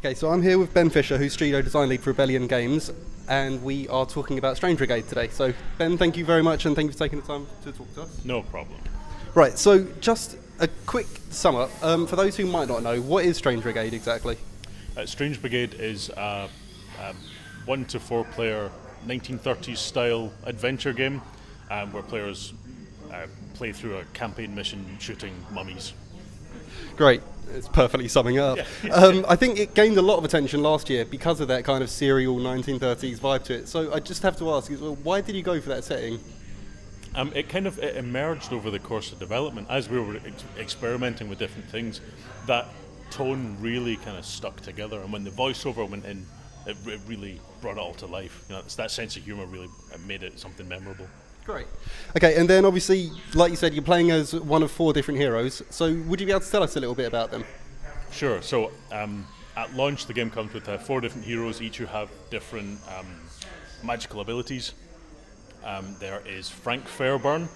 Okay, so I'm here with Ben Fisher, who's Studio Design Lead for Rebellion Games, and we are talking about Strange Brigade today. So, Ben, thank you very much, and thank you for taking the time to talk to us. No problem. Right, so just a quick sum up. For those who might not know, what is Strange Brigade exactly? Strange Brigade is a 1 to 4 player 1930s style adventure game where players play through a campaign mission shooting mummies. Great. It's perfectly summing it up. Yeah. I think it gained a lot of attention last year because of that kind of serial 1930s vibe to it. So I just have to ask, why did you go for that setting? It emerged over the course of development as we were experimenting with different things. That tone really kind of stuck together, and when the voiceover went in, it really brought it all to life. You know, it's that sense of humour really made it something memorable. Great. Okay, and then obviously, like you said, you're playing as one of 4 different heroes. So would you be able to tell us a little bit about them? Sure. So at launch, the game comes with 4 different heroes, each who have different magical abilities. There is Frank Fairburn,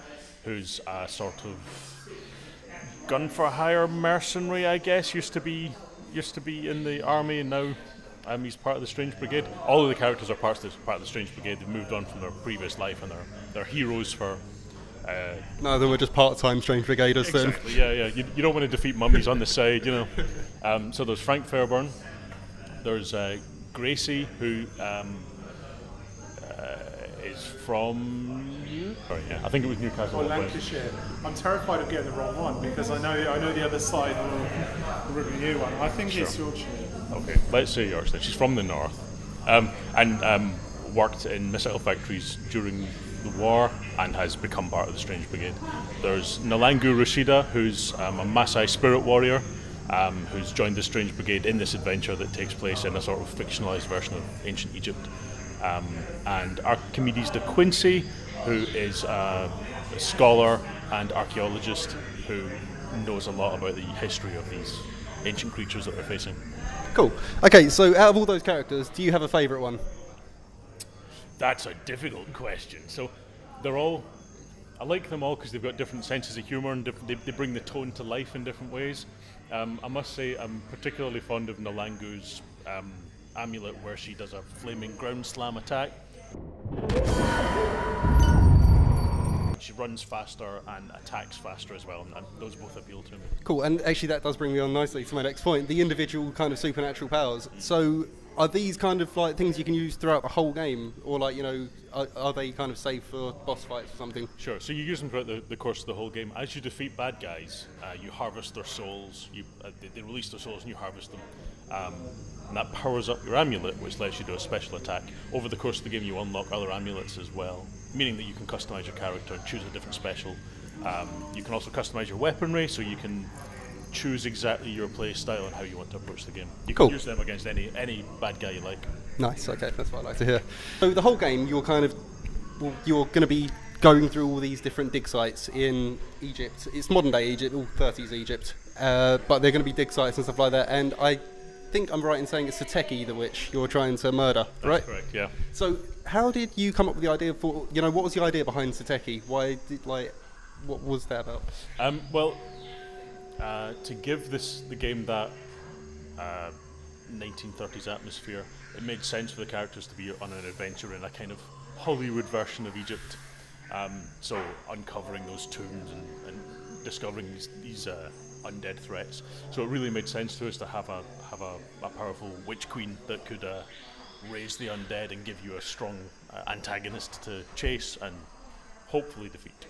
who's a sort of gun-for-hire mercenary, I guess. Used to be in the army, and now he's part of the Strange Brigade. All of the characters are part of the Strange Brigade. They've moved on from their previous life, and they're heroes for... No, they were just part-time Strange Brigaders then. Exactly, yeah. You don't want to defeat mummies on the side, you know. So there's Frank Fairburn. There's Gracie, who is from... Sorry, yeah, I think it was Newcastle. Or Lancashire. I'm terrified of getting the wrong one because I know the other side of the review one. I think it's Yorkshire. Okay, let's say Yorkshire. She's from the north, and worked in missile factories during the war and has become part of the Strange Brigade. There's Nalangu Rashida, who's a Maasai spirit warrior, who's joined the Strange Brigade in this adventure that takes place in a sort of fictionalised version of ancient Egypt. And Archimedes de Quincey, who is a scholar and archaeologist who knows a lot about the history of these ancient creatures that we're facing. Cool. Okay, so out of all those characters, do you have a favourite one? That's a difficult question. So I like them all because they've got different senses of humour and they bring the tone to life in different ways. I must say I'm particularly fond of Nalangu's amulet, where she does a flaming ground slam attack. She runs faster and attacks faster as well, and those both appeal to me. Cool, and actually that does bring me on nicely to my next point, the individual kind of supernatural powers. So are these kind of like things you can use throughout the whole game, or like, you know, are they kind of safe for boss fights or something? Sure, so you use them throughout the course of the whole game. As you defeat bad guys, you harvest their souls, they release their souls and you harvest them. And that powers up your amulet, which lets you do a special attack. Over the course of the game you unlock other amulets as well, meaning that you can customise your character and choose a different special. You can also customise your weaponry, so you can choose exactly your play style and how you want to approach the game. You can use them against any bad guy you like. Nice, okay, that's what I like to hear. So the whole game, you're going to be going through all these different dig sites in Egypt. It's modern day Egypt, all 30s Egypt, but they're going to be dig sites and stuff like that, and I think I'm right in saying it's Sateki, the witch you're trying to murder, right? That's correct, yeah. So how did you come up with the idea for, you know, what was the idea behind Sateki? What was that about? To give the game that 1930s atmosphere, it made sense for the characters to be on an adventure in a kind of Hollywood version of Egypt. So uncovering those tombs and discovering these undead threats. So it really made sense to us to have a powerful witch queen that could raise the undead and give you a strong antagonist to chase and hopefully defeat.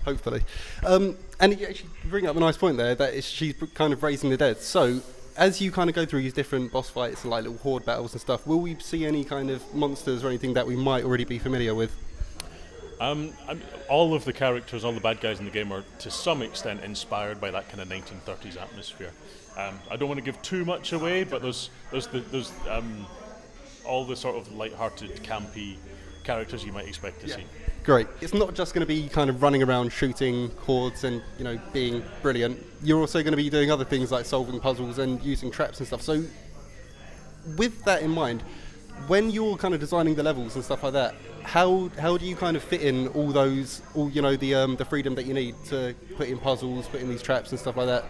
Hopefully. And you actually bring up a nice point there, that she's kind of raising the dead. So as you kind of go through these different boss fights and like little horde battles and stuff, will we see any kind of monsters or anything that we might already be familiar with? All of the characters, all the bad guys in the game are to some extent inspired by that kind of 1930s atmosphere. I don't want to give too much away, but those all the sort of light-hearted, campy characters you might expect to see. Great. It's not just going to be kind of running around shooting hordes and, you know, being brilliant. You're also going to be doing other things like solving puzzles and using traps and stuff. So with that in mind, when you're kind of designing the levels and stuff like that, how do you kind of fit in all those, the freedom that you need to put in puzzles, put in these traps and stuff like that?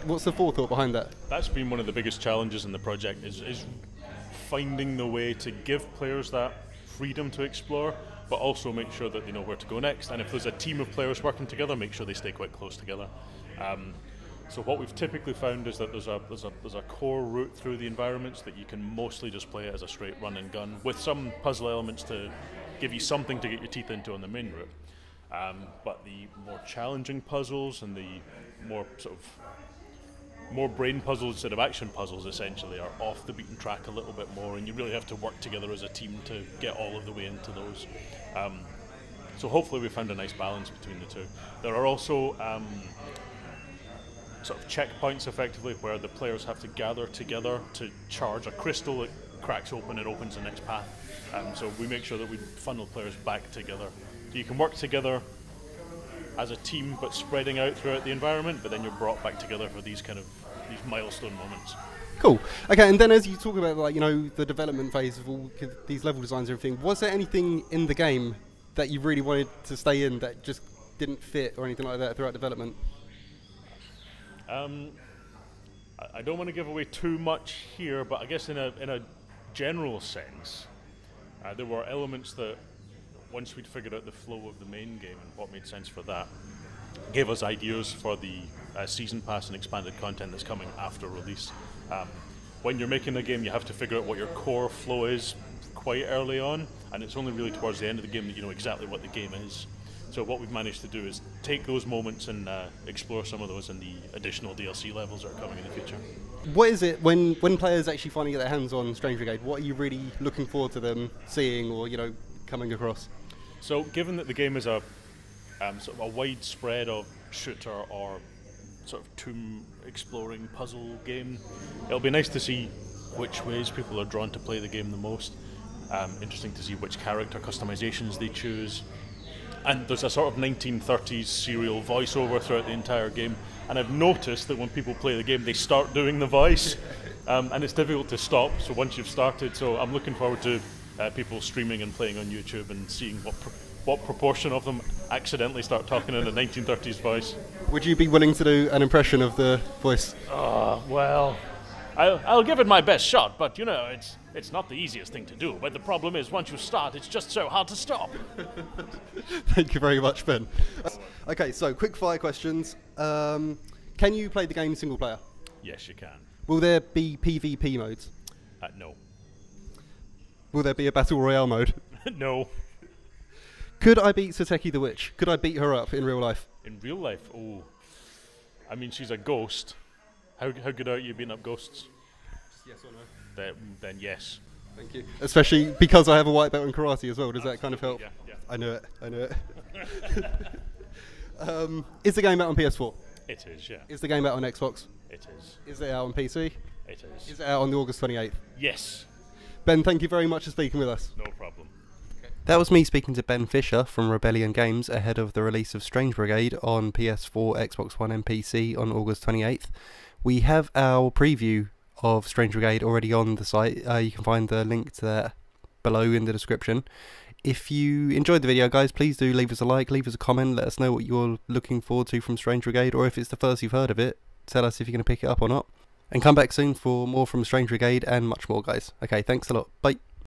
What's the forethought behind that? That's been one of the biggest challenges in the project, is finding the way to give players that freedom to explore, but also make sure that they know where to go next. And if there's a team of players working together, make sure they stay quite close together. So what we've typically found is that there's a core route through the environments that you can mostly just play it as a straight run and gun, with some puzzle elements to give you something to get your teeth into on the main route. But the more challenging puzzles and the more brain puzzles instead of action puzzles essentially are off the beaten track a little bit more, and you really have to work together as a team to get all of the way into those. So hopefully we found a nice balance between the two. There are also sort of checkpoints effectively where the players have to gather together to charge a crystal that cracks open and opens the next path. So we make sure that we funnel players back together. So you can work together as a team but spreading out throughout the environment, but then you're brought back together for these milestone moments. Cool. Okay, and then as you talk about the development phase of all these level designs and everything, was there anything in the game that you really wanted to stay in that just didn't fit or anything like that throughout development? I don't want to give away too much here, but I guess in a general sense, there were elements that, once we'd figured out the flow of the main game and what made sense for that, gave us ideas for the season pass and expanded content that's coming after release. When you're making a game, you have to figure out what your core flow is quite early on, and it's only really towards the end of the game that you know exactly what the game is. So what we've managed to do is take those moments and explore some of those in the additional DLC levels that are coming in the future. What is it when players actually finally get their hands on Strange Brigade? What are you really looking forward to them seeing or coming across? So given that the game is a sort of a widespread of shooter or sort of tomb exploring puzzle game, it'll be nice to see which ways people are drawn to play the game the most. Interesting to see which character customizations they choose. And there's a sort of 1930s serial voiceover throughout the entire game, and I've noticed that when people play the game they start doing the voice, and it's difficult to stop, so once you've started. So I'm looking forward to people streaming and playing on YouTube and seeing what proportion of them accidentally start talking in a 1930s voice. Would you be willing to do an impression of the voice? Well, I'll give it my best shot, but it's not the easiest thing to do. But the problem is, once you start, it's just so hard to stop. Thank you very much, Ben. Okay, so quick fire questions. Can you play the game single player? Yes, you can. Will there be PvP modes? No. Will there be a Battle Royale mode? No. Could I beat Sateki the Witch? Could I beat her up in real life? In real life? Oh. I mean, she's a ghost. How good are you beating up ghosts? Yes or no? Then yes. Thank you. Especially because I have a white belt in karate as well. Does that kind of help? Yeah. I knew it. Is the game out on PS4? It is, yeah. Is the game out on Xbox? It is. Is it out on PC? It is. Is it out on the August 28th? Yes. Ben, thank you very much for speaking with us. No problem. That was me speaking to Ben Fisher from Rebellion Games ahead of the release of Strange Brigade on PS4, Xbox One and PC on August 28th. We have our preview of Strange Brigade already on the site. You can find the link to that below in the description. If you enjoyed the video, guys, please do leave us a like, leave us a comment, let us know what you're looking forward to from Strange Brigade, or if it's the first you've heard of it, tell us if you're going to pick it up or not. And come back soon for more from Strange Brigade and much more, guys. Okay, thanks a lot. Bye.